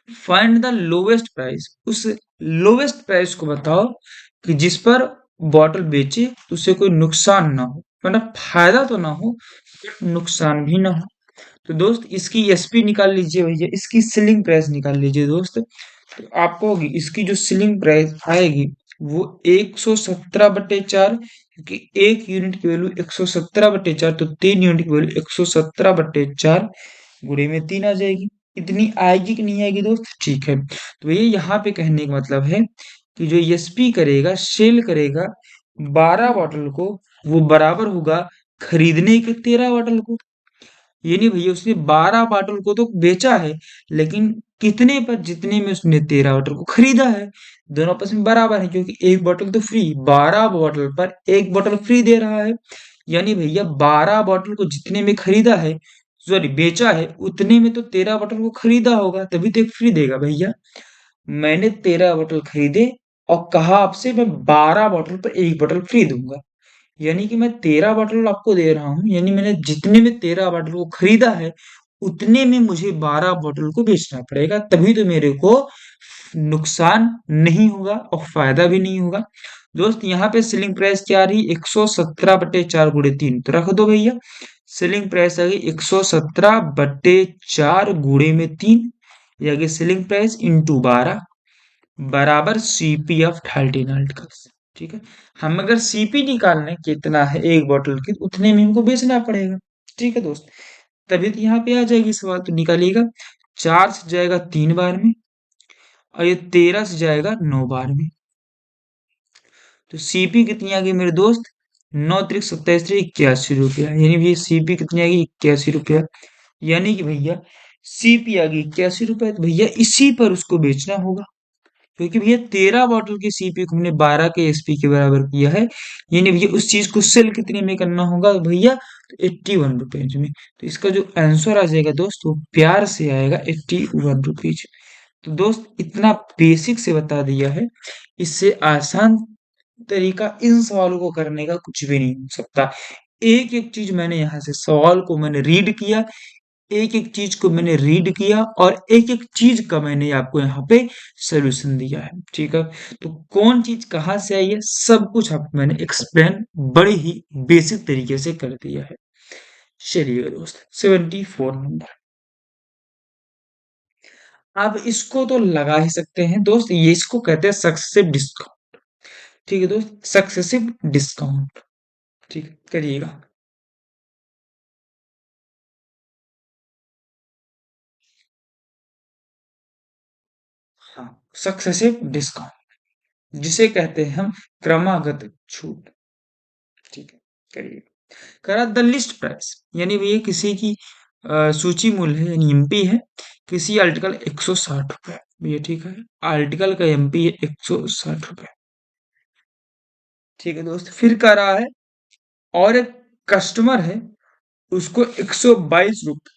फाइंड द लोवेस्ट प्राइस, उस लोवेस्ट प्राइस को बताओ कि जिस पर बॉटल बेचे तो उसे कोई नुकसान ना हो, मतलब फायदा तो ना हो बट नुकसान भी ना हो। तो दोस्त इसकी एसपी निकाल लीजिए भैया, इसकी सेलिंग प्राइस निकाल लीजिए दोस्त। तो आपको होगी इसकी जो सेलिंग प्राइस आएगी वो 117/4, क्योंकि 1 यूनिट की वैल्यू 117/4, तो 3 यूनिट की वैल्यू 117/4 गुणे में 3 आ जाएगी। इतनी आएगी कि नहीं आएगी दोस्त, ठीक है। तो ये यहाँ पे कहने का मतलब है कि जो एसपी करेगा, सेल करेगा 12 बॉटल को, वो बराबर होगा खरीदने के 13 बॉटल को। ये नहीं भैया, उसने 12 बॉटल को तो बेचा है, लेकिन कितने पर, जितने में उसने 13 बॉटल को खरीदा है। दोनों आपस में बराबर है, क्योंकि एक बॉटल तो फ्री, 12 बॉटल पर एक बॉटल फ्री दे रहा है। यानी भैया 12 बॉटल को जितने में खरीदा है, सॉरी बेचा है, उतने में तो 13 बॉटल को खरीदा होगा, तभी तो एक फ्री देगा भैया। मैंने 13 बॉटल खरीदे और कहा आपसे मैं 12 बॉटल पर एक बॉटल फ्री दूंगा, यानी कि मैं 13 बॉटल आपको दे रहा हूँ, यानी मैंने जितने में 13 बॉटल को खरीदा है उतने में मुझे 12 बॉटल को बेचना पड़ेगा, तभी तो मेरे को नुकसान नहीं होगा और फायदा भी नहीं होगा। दोस्त यहाँ पे सेलिंग प्राइस क्या आ रही, 117/4 गुणे 3, तो रख दो भैया। सेलिंग प्राइस आ गई 117/4 गुणे में 3, ये आ गई सेलिंग प्राइस इंटू 12 बराबर सीपी ऑफ 39 ठीक है। हम अगर सीपी निकालने कितना है एक बोतल की, तो उतने में हमको बेचना पड़ेगा। ठीक है दोस्त, तभी तो यहाँ पे आ जाएगी सवाल, तो निकालिएगा। 4 से जाएगा 3 बार में, और ये 13 से जाएगा 9 बार में। तो सीपी कितनी आ गई मेरे दोस्त, 9 × 27 = 81 रुपया, यानी भैया सीपी कितनी आ गई, 81 रुपया। यानी कि भैया सीपी आ गई 81 रुपया, तो भैया इसी पर उसको बेचना होगा, क्योंकि भैया 13 बॉटल की सीपी को हमने 12 के एसपी के बराबर किया है, यानी भैया उस चीज को सेल कितने में करना होगा भैया, तो 81 रुपीज में। तो इसका जो आंसर आ जाएगा दोस्त वो प्यार से आएगा 81 रुपीज। तो दोस्त इतना बेसिक से बता दिया है, इससे आसान तरीका इन सवालों को करने का कुछ भी नहीं हो सकता। एक एक चीज मैंने यहाँ से सवाल को मैंने रीड किया, एक एक चीज को मैंने रीड किया, और एक एक चीज का मैंने आपको यहाँ पे सोल्यूशन दिया है। ठीक है, तो कौन चीज कहाँ से आई है सब कुछ आपको मैंने एक्सप्लेन बड़े ही बेसिक तरीके से कर दिया है। चलिए दोस्त, 74 नंबर। अब इसको तो लगा ही सकते हैं दोस्त, ये इसको कहते हैं सक्सेसिव डिस्काउंट। ठीक है दोस्त, सक्सेसिव डिस्काउंट। ठीक है, करिएगा। हाँ, सक्सेसिव डिस्काउंट जिसे कहते हैं हम क्रमागत छूट। ठीक है, करिए। करा द लिस्ट प्राइस, यानी भैया किसी की सूची मूल्य है यानी एमपी है, किसी आर्टिकल 160 रुपए, ये ठीक है, आर्टिकल का एमपी है 160 रुपए। ठीक है दोस्त, फिर कह रहा है और एक कस्टमर है, उसको 122 रुपए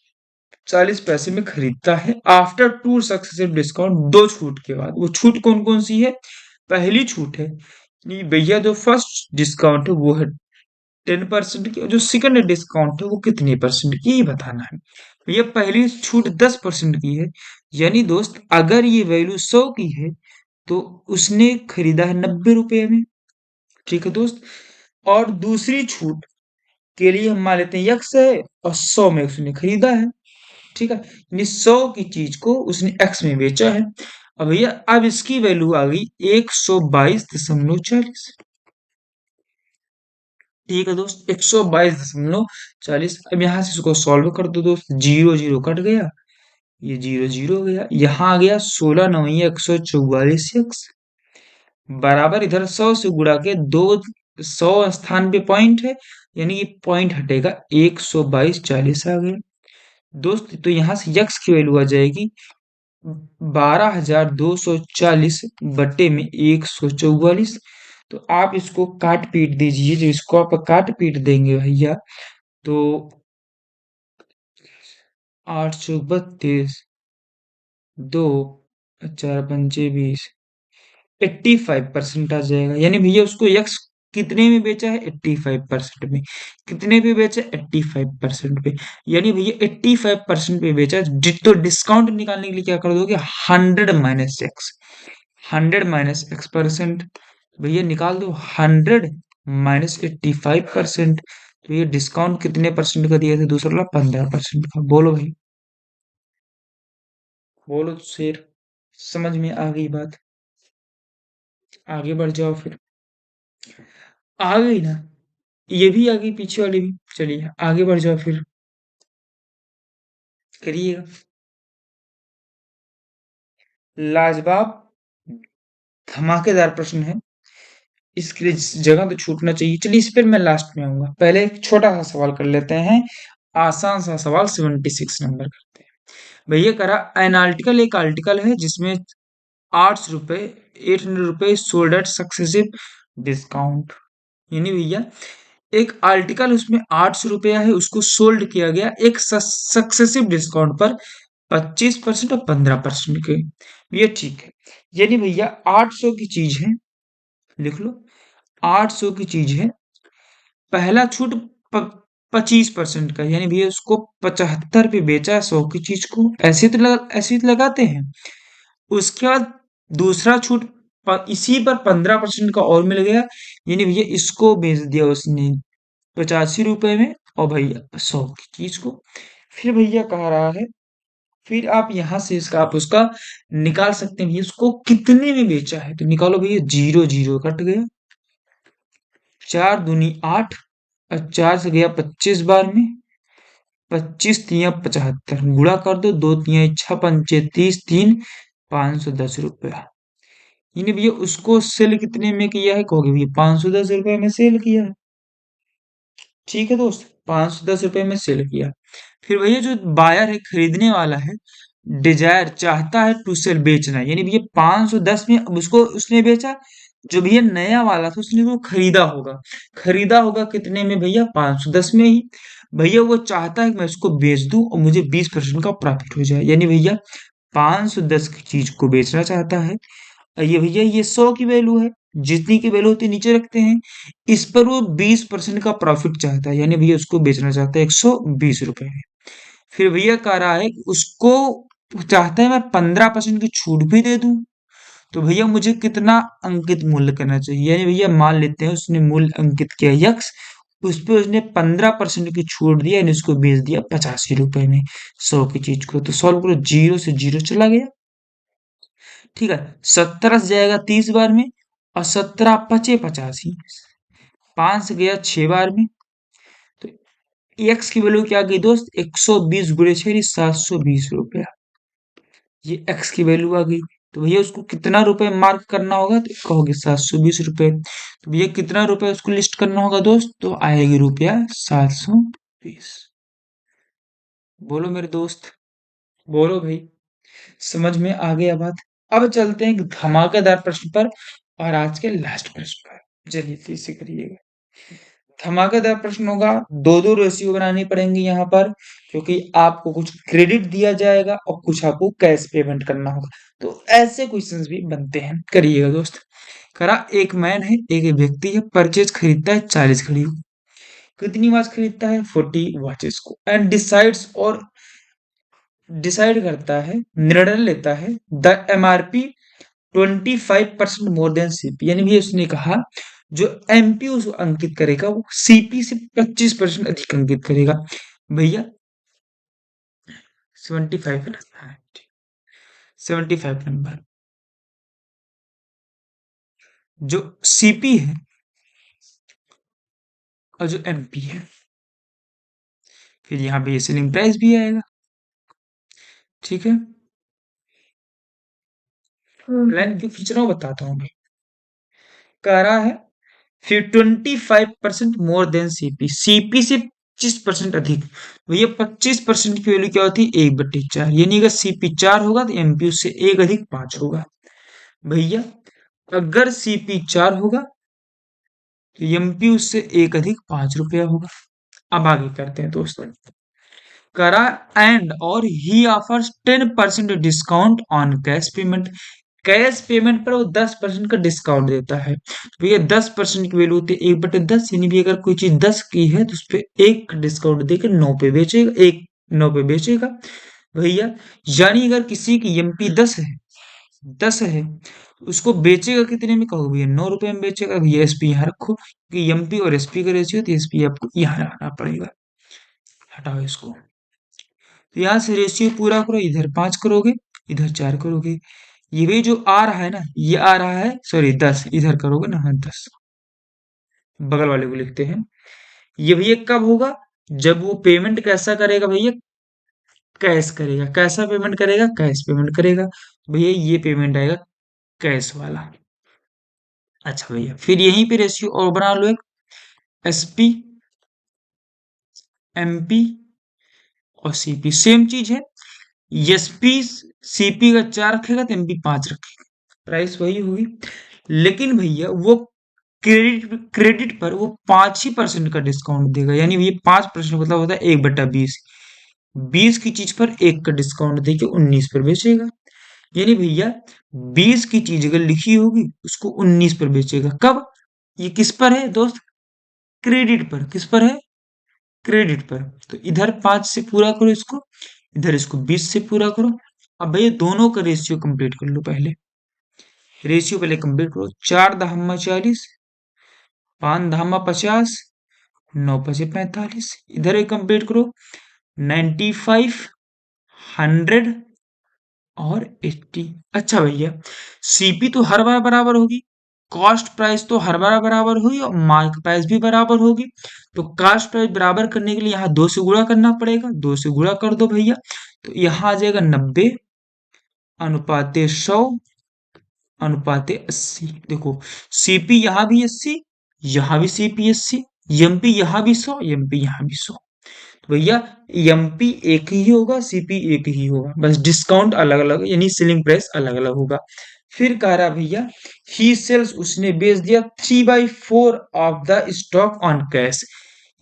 40 पैसे में खरीदता है आफ्टर टू सक्सेसिव डिस्काउंट, दो छूट के बाद। वो छूट कौन कौन सी है? पहली छूट है कि भैया जो फर्स्ट डिस्काउंट है वो है 10% की, और जो सेकंड डिस्काउंट है वो कितने परसेंट की, ये बताना है। भैया पहली छूट 10% की है, यानी दोस्त अगर ये वैल्यू 100 की है तो उसने खरीदा है 90 रुपए में। ठीक है दोस्त, और दूसरी छूट के लिए हम मान लेते हैं यक्स है और 100 में उसने खरीदा है। ठीक है, यानी 100 की चीज को उसने एक्स में बेचा है। अब भैया अब इसकी वैल्यू आ गई 122.40। ठीक है दोस्त, 122.40। अब यहाँ से इसको सॉल्व कर दो दोस्त, जीरो जीरो कट गया, ये जीरो जीरो गया, यहाँ आ गया 16 9 144 बराबर, इधर 100 से गुणा के दो, 100 स्थान पे पॉइंट है, यानी ये पॉइंट हटेगा 122.40 आ गया दोस्त। तो यहाँ से यक्स की वैल्यू आ जाएगी 12,240 बटे में 144। तो आप इसको काट पीट दीजिए, जो इसको आप काट पीट देंगे भैया तो 832, दो, चार पंचे 20, 85% आ जाएगा। यानी भैया उसको यक्स कितने में बेचा है? 85% में। कितने पे बेचा? 85% पे। यानी भैया 85% पे बेचा। तो डिस्काउंट निकालने के लिए क्या कर दोगे? 100 - एक्स, 100 - एक्स%। भैया निकाल दो 100 - 85%। तो ये डिस्काउंट कितने परसेंट का दिया था? दूसरा वाला 15% का। बोलो भाई, बोलो तो शेर। समझ में आ गई बात? आगे बढ़ जाओ फिर। आ गई ना? ये भी आ गई, पीछे वाली भी। चलिए आगे बढ़ जाओ फिर, करिएगा। लाजवाब धमाकेदार प्रश्न है, इसके लिए जगह तो छूटना चाहिए। चलिए इस पर मैं लास्ट में आऊंगा, पहले एक छोटा सा सवाल कर लेते हैं। आसान सा सवाल, 76 नंबर करते हैं। भैया करा एनालिटिकल, एक आर्टिकल है जिसमें 800 रुपए, 800 रुपए सोल्ड एट सक्सेसिव डिस्काउंट। यानी भैया एक आर्टिकल उसमें 800 रुपया है, उसको सोल्ड किया गया एक सक्सेसिव डिस्काउंट पर 25% और 15% के। ये ठीक है, यानी भैया 800 की चीज है, लिख लो 800 की चीज है, पहला छूट 25% का, यानी भैया उसको 75 पे बेचा है 100 की चीज को, ऐसे ही तो लगाते हैं। उसके बाद दूसरा छूट इसी पर 15% का और मिल गया, यानी भैया इसको बेच दिया उसने 85 रुपए में, और भैया 100 की चीज को। फिर भैया कह रहा है, फिर आप यहाँ से इसका आप उसका निकाल सकते हैं भैया उसको कितने में बेचा है। तो निकालो भैया, जीरो जीरो कट गया, 4 दूनी 8, और 4 से गया 25 बार में, 25 तिया 75, गुणा कर दो, 2 तिया 6 पंचे 30, 3, 510 रुपया। यानी भैया उसको सेल कितने में किया है? कहोगे भैया 510 रुपए में सेल किया है। ठीक है दोस्त, 510 रुपए में सेल किया। फिर भैया जो बायर है, खरीदने वाला है, डिजायर चाहता है टू सेल, बेचना, यानी भैया 510 में अब उसको उसने बेचा। जो भैया नया वाला था उसने वो खरीदा होगा, खरीदा होगा कितने में भैया? 510 में ही। भैया वो चाहता है कि मैं उसको बेच दूं और मुझे 20% का प्रॉफिट हो जाए, यानी भैया 510 की चीज को बेचना चाहता है। ये भैया ये 100 की वैल्यू है, जितनी की वैल्यू होती है नीचे रखते हैं, इस पर वो 20% का प्रॉफिट चाहता है, यानी भैया उसको बेचना चाहता है 120 रुपए में। फिर भैया कह रहा है कि उसको चाहता है मैं 15% की छूट भी दे दूं, तो भैया मुझे कितना अंकित मूल्य करना चाहिए? यानी भैया मान लेते हैं उसने मूल्य अंकित किया यक्स, उस पे उसने 15% की छूट दिया, यानी उसको बेच दिया 85 रुपए में 100 की चीज को। तो सॉल्व करो, जीरो से जीरो चला गया। ठीक है, 17 से जाएगा 30 बार में, और 17 पचे 85, 5 से गया 6 बार में। तो एक्स की वैल्यू क्या गई दोस्त? 120 गुणे 6 720 रुपया, ये एक्स की वैल्यू आ गई। तो भैया उसको कितना रुपए मार्क करना होगा, तो कहोगे 720 रुपए। तो भैया कितना रुपए उसको लिस्ट करना होगा दोस्त, तो आएगी रुपया 720। बोलो मेरे दोस्त, बोलो भाई, समझ में आ गया बात। अब चलते हैं एक धमाकेदार प्रश्न पर, और आज के लास्ट प्रश्न पर। चलिए फिर से करिएगा। धमाकेदार प्रश्न होगा, दो दो रेशियो बनानी पड़ेंगी यहाँ पर, क्योंकि आपको कुछ क्रेडिट दिया जाएगा और कुछ आपको कैश पेमेंट करना होगा। तो ऐसे क्वेश्चंस भी बनते हैं, करिएगा दोस्त। करा, एक मैन है, एक व्यक्ति है, परचेज खरीदता है 40 घड़ी को। कितनी वॉच खरीदता है, 40 वॉचेस को, एंड डिसाइड्स, और डिसाइड करता है, निर्णय लेता है, the MRP 25% more than CP, यानी भी उसने कहा जो एमपी उसको अंकित करेगा वो सीपी से 25% अधिक अंकित करेगा। भैया 75 है ना, हाँ, 75 नंबर जो सीपी है और जो एमपी है, फिर यहाँ पे सेलिंग प्राइस भी आएगा। ठीक है, लाइन क्यों खींच रहा हूँ बताता हूँ मैं। कह रहा है फिर 25% मोर देन सीपी, सीपी से 25% अधिक। भैया 25% की वैल्यू क्या होती है, 1/4, यानी अगर सीपी 4 होगा तो एमपी उससे 1 अधिक 5 होगा। भैया अगर सीपी 4 होगा तो एमपी उससे 1 अधिक 5 रुपया होगा। अब आगे करते हैं दोस्तों। करा, एंड और ही offers 10% discount on cash payment, cash payment पर वो 10% का डिस्काउंट देता है। तो भैया 10% की वैल्यू होती है 1/10, यानी भी अगर कोई चीज 10 की है तो उस पर 1 डिस्काउंट देकर 9 पे बेचेगा, 9 पे बेचेगा। भैया यानी अगर किसी की एमपी 10 है, उसको बेचेगा कितने में, कहो भैया 9 रुपए में बेचेगा। भैया एसपी यहाँ रखो, क्योंकि एमपी और एसपी का रेशियो, तो एसपी आपको यहाँ रखना पड़ेगा। हटाओ इसको, तो यहाँ से रेशियो पूरा करो, इधर 5 करोगे, इधर 4 करोगे। ये भी जो आ रहा है ना, ये आ रहा है, सॉरी 10, इधर करोगे ना, हाँ 10, बगल वाले को लिखते हैं। ये भैया कब होगा, जब वो पेमेंट कैसा करेगा भैया, कैश करेगा। कैसा पेमेंट करेगा, कैश पेमेंट करेगा। भैया ये पेमेंट आएगा कैश वाला। अच्छा भैया फिर यहीं पे रेशियो और बना लो एक, एसपी, एमपी और सीपी, सेम चीज है। एसपी सीपी का 4 रखेगा तो एमपी 5 रखेगा, प्राइस वही होगी। लेकिन भैया वो क्रेडिट पर वो 5% का डिस्काउंट देगा, यानी ये 5% मतलब होता है 1/20। 20 की चीज पर 1 का डिस्काउंट देके 19 पर बेचेगा। यानी भैया 20 की चीज अगर लिखी होगी उसको 19 पर बेचेगा। कब, ये किस पर है दोस्त, क्रेडिट पर। किस पर है, क्रेडिट पर। तो इधर 5 से पूरा करो इसको, इधर इसको 20 से पूरा करो। अब भैया दोनों का रेशियो कंप्लीट कर लो पहले, रेशियो पहले कंप्लीट करो। 4 दहम्मा 40, 5 दहम्मा 50, 9 पचे 45, इधर एक कंप्लीट करो। 95, 100 और 80। अच्छा भैया सीपी तो हर बार बराबर होगी, कॉस्ट प्राइस तो हर बार बराबर होगी, और मार्क प्राइस भी बराबर होगी। तो कॉस्ट प्राइस बराबर करने के लिए यहाँ 2 से गुणा करना पड़ेगा, 2 से गुणा कर दो भैया। तो यहाँ आ जाएगा 90 अनुपाते 100 अनुपाते 80। देखो सीपी यहाँ भी 80, यहाँ भी सीपी 80, एमपी यहाँ भी 100, एमपी यहाँ भी 100। तो भैया एमपी एक ही होगा, सीपी एक ही होगा, बस डिस्काउंट अलग अलग, यानी सेलिंग प्राइस अलग अलग होगा। फिर कह रहा भैया ही सेल्स, उसने बेच दिया 3/4 of the stock on cash.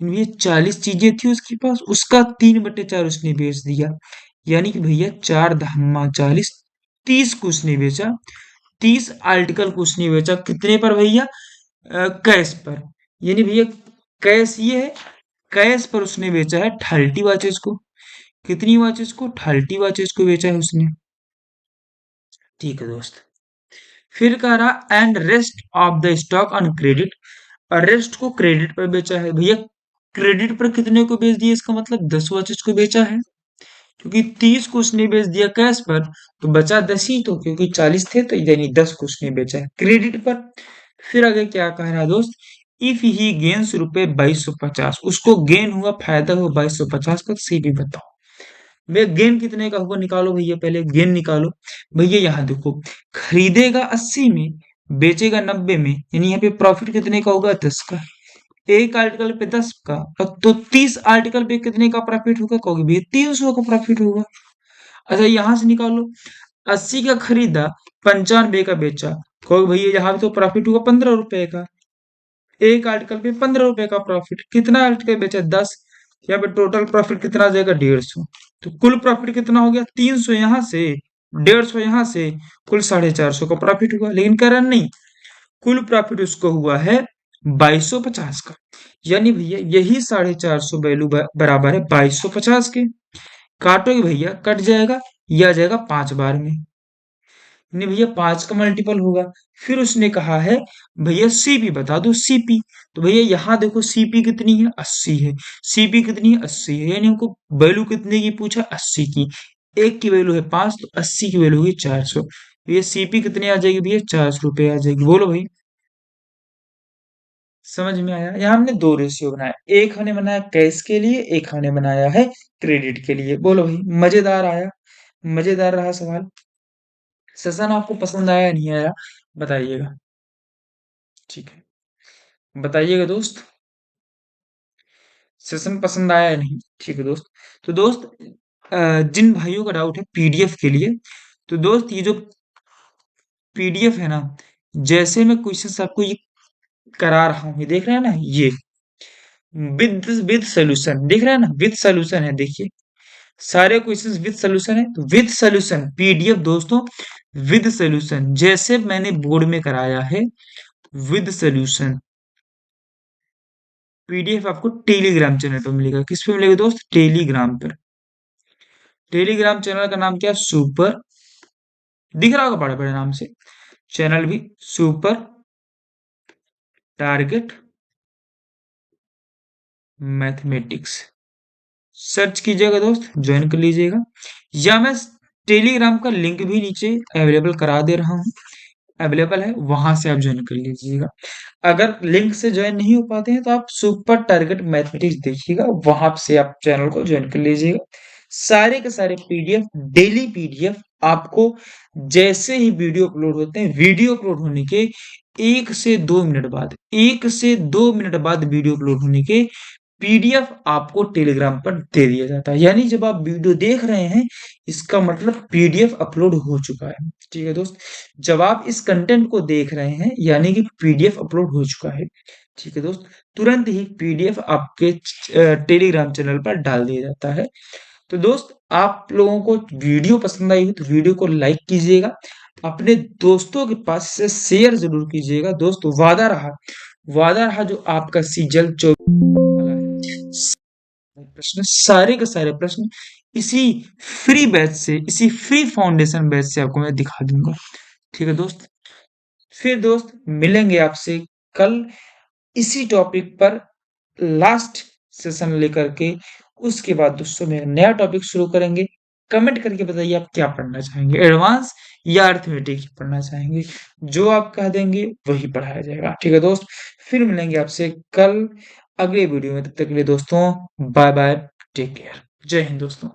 ये 40 चीजें थी उसके पास, उसका 3/4 उसने बेच दिया। यानी कि भैया 4 दहम्मा 40, 30 को उसने बेचा, 30 आर्टिकल को उसने बेचा कितने पर भैया, कैश पर। यानी भैया कैश ये है, कैश पर उसने बेचा है 30 वॉचेस को। कितनी वॉचेस को, 30 वॉचेस को बेचा है उसने। ठीक है दोस्त, फिर कह रहा and rest of the stock on credit, और रेस्ट को क्रेडिट पर बेचा है। भैया क्रेडिट पर कितने को बेच दिया, इसका मतलब 10 वॉचेस को बेचा है, क्योंकि 30 को उसने बेच दिया कैश पर, तो बचा 10 ही, तो क्योंकि 40 थे तो यानी 10 को उसने बेचा है क्रेडिट पर। फिर आगे क्या कह रहा है दोस्त, इफ ही गेन्स रुपए 2250, उसको गेन हुआ, फायदा हुआ 2250 का, सी भी बताओ। भैया गेन कितने का होगा निकालो, भैया पहले गेन निकालो। भैया यहाँ देखो, खरीदेगा 80 में, बेचेगा 90 में, यानी यहाँ पे प्रॉफिट कितने का होगा, 10 का। एक आर्टिकल पे 10 का, अब तो 30 आर्टिकल पे कितने का प्रॉफिट होगा, कहोगे भैया 300 का प्रॉफिट होगा। अच्छा यहाँ से निकालो, 80 का खरीदा, 95 का बेचा, कहोगे भैया यहाँ पे तो प्रॉफिट हुआ 15 रुपए का। एक आर्टिकल पे 15 रुपए का प्रॉफिट, कितना आर्टिकल बेचा, 10। यहाँ पे टोटल प्रॉफिट कितना आ जाएगा, 150। तो कुल प्रॉफिट कितना हो गया, 300 यहाँ से, 150 यहाँ से, कुल 450 का प्रॉफिट हुआ। लेकिन करण नहीं, कुल प्रॉफिट उसको हुआ है 2250 का। यानी भैया यही 450 वैल्यू बराबर है 2250 के। काटोगे भैया, कट जाएगा, यह आ जाएगा 5 बार में, नहीं भैया 5 का मल्टीपल होगा। फिर उसने कहा है भैया सीपी बता दो, सीपी। तो भैया यहाँ देखो सीपी कितनी है, 80 है। सीपी कितनी है, 80 है, यानी हमको वैल्यू कितने की पूछा, 80 की। एक की वैल्यू है 5, तो 80 की वैल्यू होगी 400। भैया सीपी कितनी आ जाएगी, भैया 400 रुपये आ जाएगी। बोलो भाई, समझ में आया। यहाँ हमने दो रेशियो बनाया, एक हमने बनाया कैश के लिए, एक हमने बनाया है क्रेडिट के लिए। बोलो भाई, मजेदार आया, मजेदार रहा सवाल। सेशन आपको पसंद आया नहीं आया, बताइएगा। ठीक है, बताइएगा दोस्त, सेशन पसंद आया या नहीं। ठीक है दोस्त। तो दोस्त, जिन भाइयों का डाउट है पीडीएफ के लिए, तो दोस्त ये जो पीडीएफ है ना, जैसे मैं क्वेश्चंस आपको ये करा रहा हूँ, ये देख रहे हैं ना, ये विद सोल्यूशन देख रहे हैं ना, विद सोल्यूशन है, देखिए सारे क्वेश्चंस विद सोल्यूशन है। तो विद सोल्यूशन पीडीएफ दोस्तों, विद सोल्यूशन जैसे मैंने बोर्ड में कराया है, विद सोल्यूशन पीडीएफ आपको टेलीग्राम चैनल पर मिलेगा। किस पे मिलेगा दोस्त, टेलीग्राम पर। टेलीग्राम चैनल का नाम क्या है, सुपर, दिख रहा होगा बड़े बड़े नाम से, चैनल भी सुपर टारगेट मैथमेटिक्स। सर्च कीजिएगा दोस्त, ज्वाइन कर लीजिएगा, या मैं टेलीग्राम का लिंक भी नीचे अवेलेबल करा दे रहा हूँ, अवेलेबल है, वहां से आप ज्वाइन कर लीजिएगा। अगर लिंक से ज्वाइन नहीं हो पाते हैं तो आप सुपर टारगेट मैथमेटिक्स देखिएगा, वहां से आप चैनल को ज्वाइन कर लीजिएगा। सारे के सारे पीडीएफ, डेली पीडीएफ आपको जैसे ही वीडियो अपलोड होते हैं, वीडियो अपलोड होने के 1 से 2 मिनट बाद, 1 से 2 मिनट बाद वीडियो अपलोड होने के पीडीएफ आपको टेलीग्राम पर दे दिया जाता है। यानी जब आप वीडियो देख रहे हैं, इसका मतलब पीडीएफ अपलोड हो चुका है। ठीक है दोस्त, जब आप इस कंटेंट को देख रहे हैं, यानी कि पीडीएफ अपलोड हो चुका है। ठीक है दोस्त, तुरंत ही पीडीएफ आपके टेलीग्राम चैनल पर डाल दिया जाता है। तो दोस्त, आप लोगों को वीडियो पसंद आई हो तो वीडियो को लाइक कीजिएगा, अपने दोस्तों के पास से शेयर जरूर कीजिएगा। दोस्त, वादा रहा, वादा रहा, जो आपका सीजल 24 वाला है, प्रश्न, सारे के सारे प्रश्न इसी फ्री बैच से, इसी फ्री फाउंडेशन बैच से आपको मैं दिखा दूंगा। ठीक है दोस्त, फिर दोस्त मिलेंगे आपसे कल इसी टॉपिक पर, लास्ट सेशन लेकर के। उसके बाद दोस्तों में नया टॉपिक शुरू करेंगे। कमेंट करके बताइए आप क्या पढ़ना चाहेंगे, एडवांस या अर्थमेटिक पढ़ना चाहेंगे। जो आप कह देंगे वही पढ़ाया जाएगा। ठीक है दोस्त, फिर मिलेंगे आपसे कल अगले वीडियो में। तब तक के लिए दोस्तों, बाय बाय, टेक केयर, जय हिंद दोस्तों।